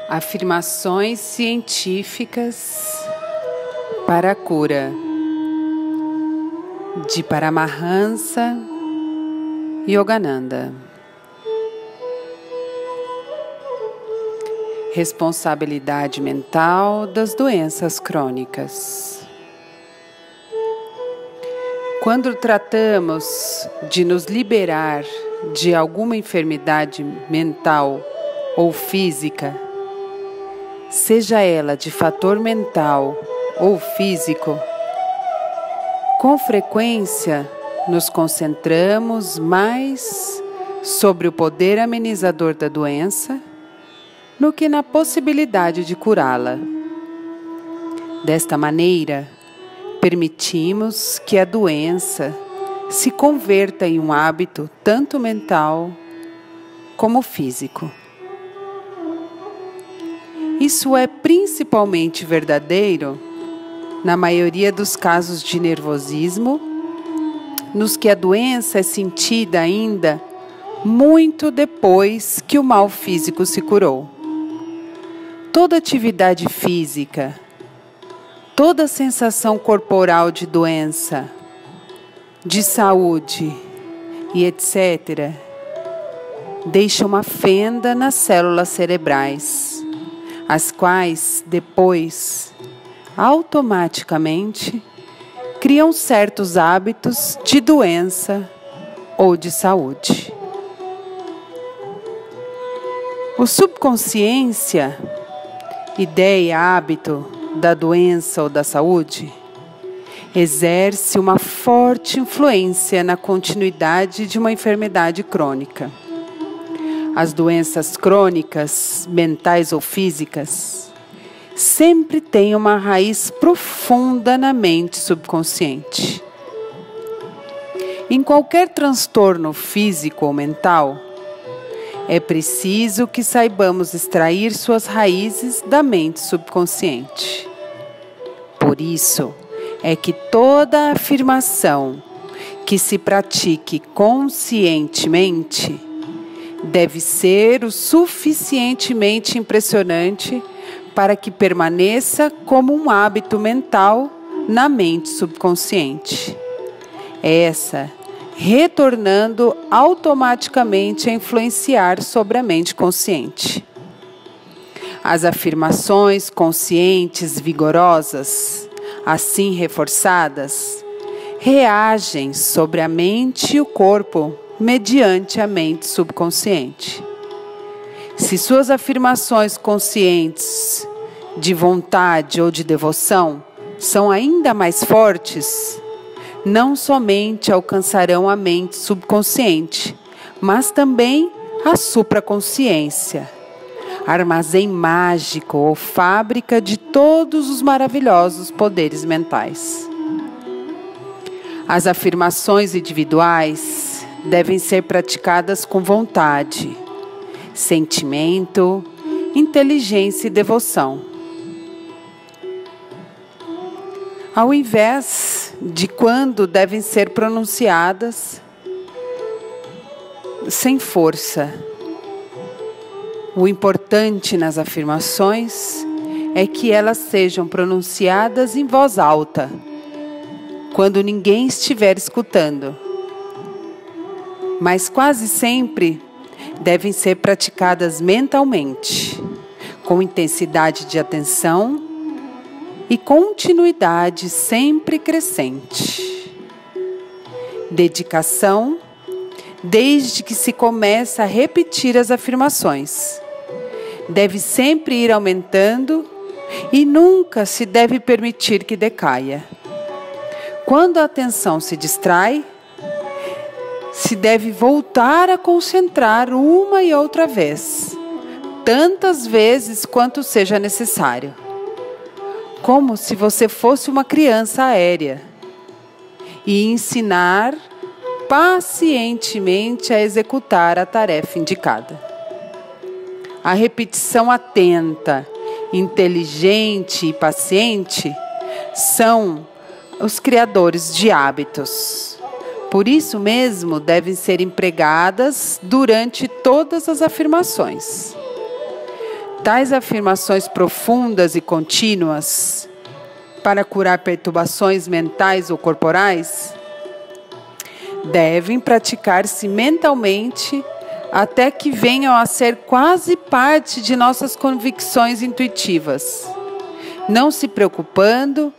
Afirmações científicas para a cura de Paramahansa Yogananda. Responsabilidade mental das doenças crônicas. Quando tratamos de nos liberar de alguma enfermidade mental ou física, seja ela de fator mental ou físico, com frequência nos concentramos mais sobre o poder amenizador da doença do que na possibilidade de curá-la. Desta maneira, permitimos que a doença se converta em um hábito tanto mental como físico. Isso é principalmente verdadeiro na maioria dos casos de nervosismo, nos que a doença é sentida ainda muito depois que o mal físico se curou. Toda atividade física, toda sensação corporal de doença, de saúde e etc., deixa uma fenda nas células cerebrais, as quais, depois, automaticamente, criam certos hábitos de doença ou de saúde. O subconsciência, ideia, hábito da doença ou da saúde, exerce uma forte influência na continuidade de uma enfermidade crônica. As doenças crônicas, mentais ou físicas, sempre têm uma raiz profunda na mente subconsciente. Em qualquer transtorno físico ou mental, é preciso que saibamos extrair suas raízes da mente subconsciente. Por isso, é que toda afirmação que se pratique conscientemente deve ser o suficientemente impressionante para que permaneça como um hábito mental na mente subconsciente. Essa retornando automaticamente a influenciar sobre a mente consciente. As afirmações conscientes vigorosas, assim reforçadas, reagem sobre a mente e o corpo mediante a mente subconsciente. Se suas afirmações conscientes de vontade ou de devoção são ainda mais fortes, não somente alcançarão a mente subconsciente, mas também a supraconsciência, armazém mágico ou fábrica de todos os maravilhosos poderes mentais. As afirmações individuais devem ser praticadas com vontade, sentimento, inteligência e devoção. Ao invés de quando devem ser pronunciadas sem força. O importante nas afirmações é que elas sejam pronunciadas em voz alta, quando ninguém estiver escutando. Mas quase sempre devem ser praticadas mentalmente, com intensidade de atenção e continuidade sempre crescente. Dedicação, desde que se começa a repetir as afirmações. Deve sempre ir aumentando e nunca se deve permitir que decaia. Quando a atenção se distrai, se deve voltar a concentrar uma e outra vez, tantas vezes quanto seja necessário. Como se você fosse uma criança aérea, e ensinar pacientemente a executar a tarefa indicada. A repetição atenta, inteligente e paciente são os criadores de hábitos. Por isso mesmo, devem ser empregadas durante todas as afirmações. Tais afirmações profundas e contínuas para curar perturbações mentais ou corporais devem praticar-se mentalmente até que venham a ser quase parte de nossas convicções intuitivas, não se preocupando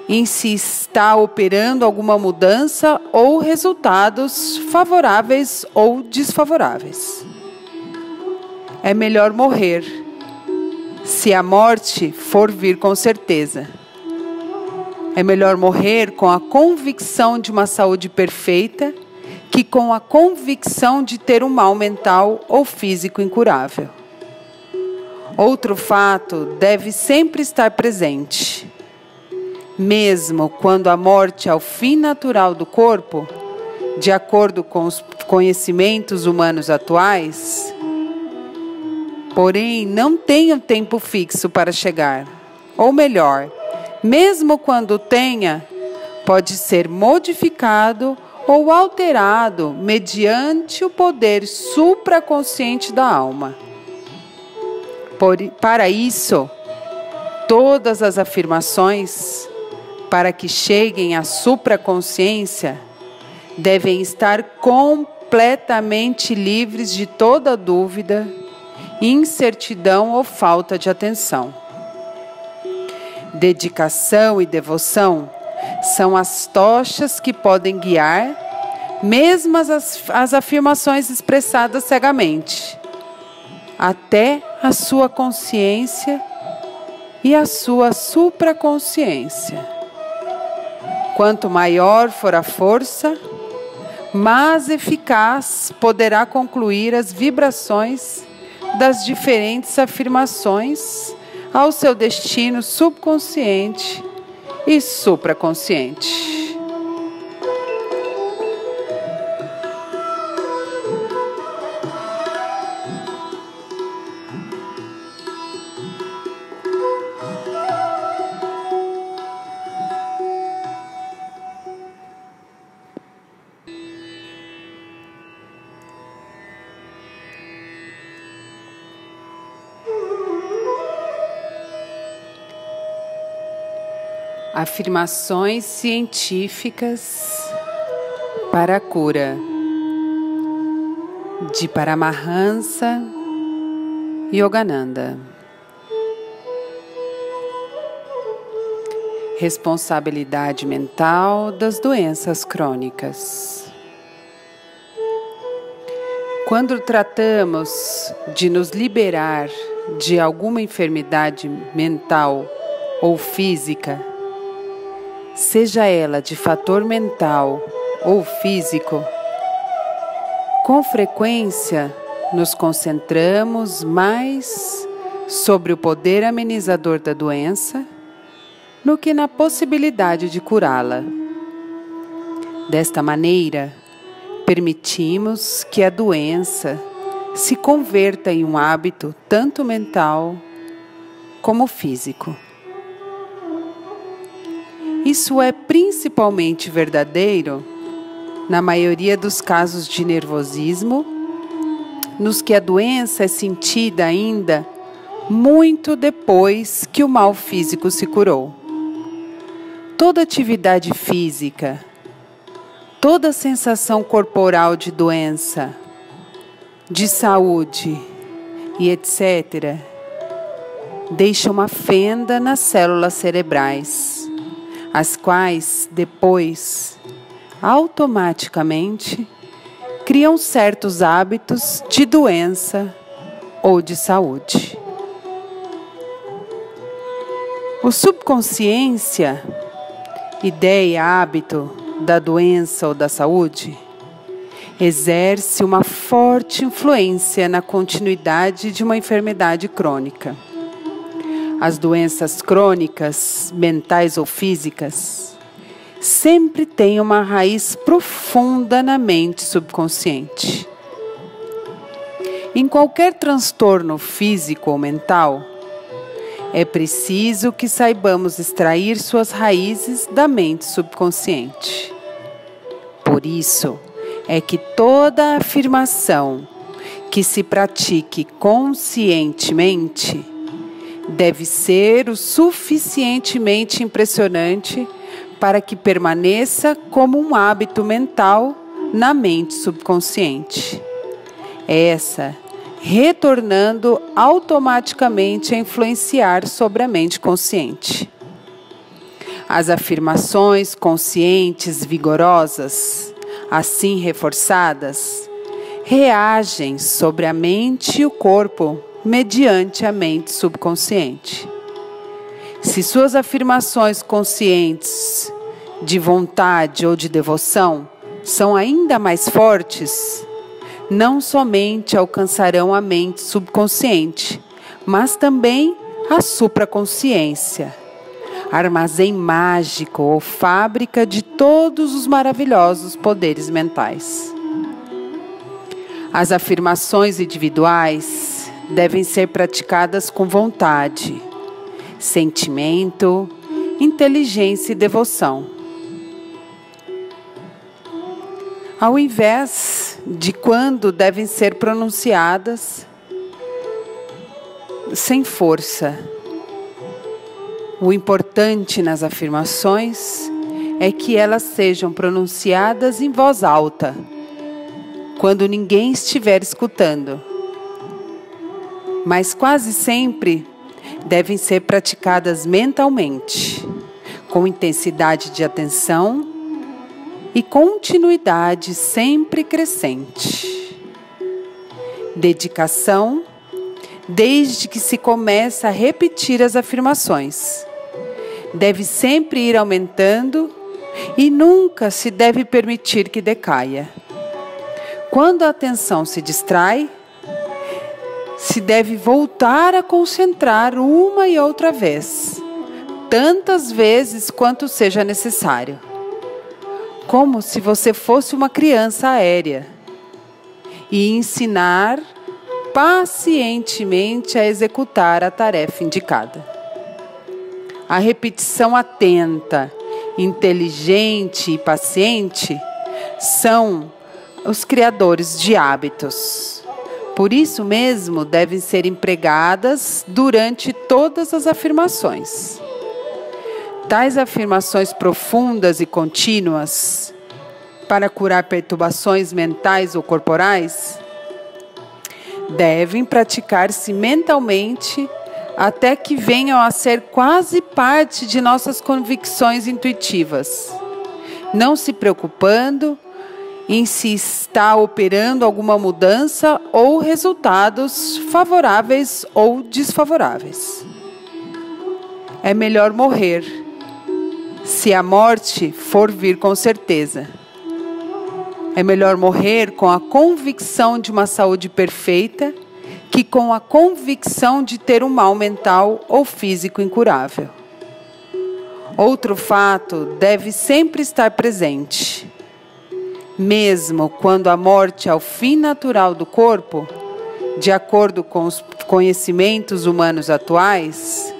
em se está operando alguma mudança ou resultados favoráveis ou desfavoráveis. É melhor morrer, se a morte for vir com certeza. É melhor morrer com a convicção de uma saúde perfeita que com a convicção de ter um mal mental ou físico incurável. Outro fato deve sempre estar presente. Mesmo quando a morte é o fim natural do corpo, de acordo com os conhecimentos humanos atuais, porém não tem um tempo fixo para chegar. Ou melhor, mesmo quando tenha, pode ser modificado ou alterado mediante o poder supraconsciente da alma. Para isso, todas as afirmações, para que cheguem à supraconsciência, devem estar completamente livres de toda dúvida, incertidão ou falta de atenção. Dedicação e devoção são as tochas que podem guiar, mesmo as afirmações expressadas cegamente, até a sua consciência e a sua supraconsciência. Quanto maior for a força, mais eficaz poderá concluir as vibrações das diferentes afirmações ao seu destino subconsciente e supraconsciente. Afirmações científicas para a cura, de Paramahansa Yogananda. Responsabilidade mental das doenças crônicas. Quando tratamos de nos liberar de alguma enfermidade mental ou física, seja ela de fator mental ou físico, com frequência nos concentramos mais sobre o poder amenizador da doença do que na possibilidade de curá-la. Desta maneira, permitimos que a doença se converta em um hábito tanto mental como físico. Isso é principalmente verdadeiro na maioria dos casos de nervosismo, nos que a doença é sentida ainda muito depois que o mal físico se curou. Toda atividade física, toda sensação corporal de doença, de saúde e etc., deixa uma fenda nas células cerebrais, as quais, depois, automaticamente, criam certos hábitos de doença ou de saúde. O subconsciência, ideia, hábito da doença ou da saúde, exerce uma forte influência na continuidade de uma enfermidade crônica. As doenças crônicas, mentais ou físicas, sempre têm uma raiz profunda na mente subconsciente. Em qualquer transtorno físico ou mental, é preciso que saibamos extrair suas raízes da mente subconsciente. Por isso, é que toda afirmação que se pratique conscientemente deve ser o suficientemente impressionante para que permaneça como um hábito mental na mente subconsciente. Essa retornando automaticamente a influenciar sobre a mente consciente. As afirmações conscientes vigorosas, assim reforçadas, reagem sobre a mente e o corpo mediante a mente subconsciente. Se suas afirmações conscientes de vontade ou de devoção são ainda mais fortes, não somente alcançarão a mente subconsciente, mas também a supraconsciência, armazém mágico ou fábrica de todos os maravilhosos poderes mentais. As afirmações individuais devem ser praticadas com vontade, sentimento, inteligência e devoção. Ao invés de quando devem ser pronunciadas sem força. O importante nas afirmações é que elas sejam pronunciadas em voz alta, quando ninguém estiver escutando. Mas quase sempre devem ser praticadas mentalmente, com intensidade de atenção e continuidade sempre crescente. Dedicação, desde que se começa a repetir as afirmações. Deve sempre ir aumentando e nunca se deve permitir que decaia. Quando a atenção se distrai, se deve voltar a concentrar uma e outra vez, tantas vezes quanto seja necessário. Como se você fosse uma criança aérea, e ensinar pacientemente a executar a tarefa indicada. A repetição atenta, inteligente e paciente são os criadores de hábitos. Por isso mesmo, devem ser empregadas durante todas as afirmações. Tais afirmações profundas e contínuas para curar perturbações mentais ou corporais devem praticar-se mentalmente até que venham a ser quase parte de nossas convicções intuitivas, não se preocupando em se está operando alguma mudança ou resultados favoráveis ou desfavoráveis. É melhor morrer, se a morte for vir com certeza. É melhor morrer com a convicção de uma saúde perfeita que com a convicção de ter um mal mental ou físico incurável. Outro fato deve sempre estar presente. Mesmo quando a morte é o fim natural do corpo, de acordo com os conhecimentos humanos atuais,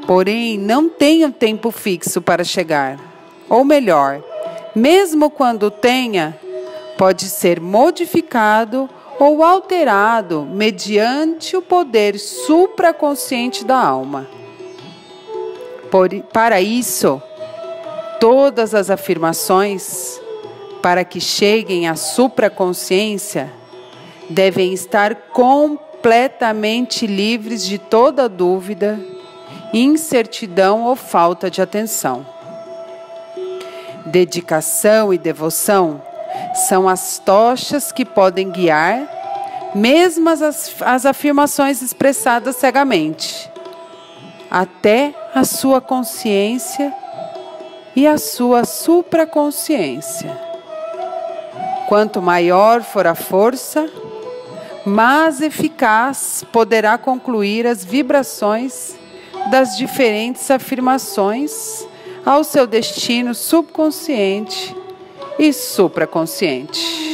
porém não tem um tempo fixo para chegar. Ou melhor, mesmo quando tenha, pode ser modificado ou alterado mediante o poder supraconsciente da alma. Para isso, todas as afirmações, para que cheguem à supraconsciência, devem estar completamente livres de toda dúvida, incertidão ou falta de atenção. Dedicação e devoção são as tochas que podem guiar, mesmo as afirmações expressadas cegamente, até a sua consciência e a sua supraconsciência. Quanto maior for a força, mais eficaz poderá concluir as vibrações das diferentes afirmações ao seu destino subconsciente e supraconsciente.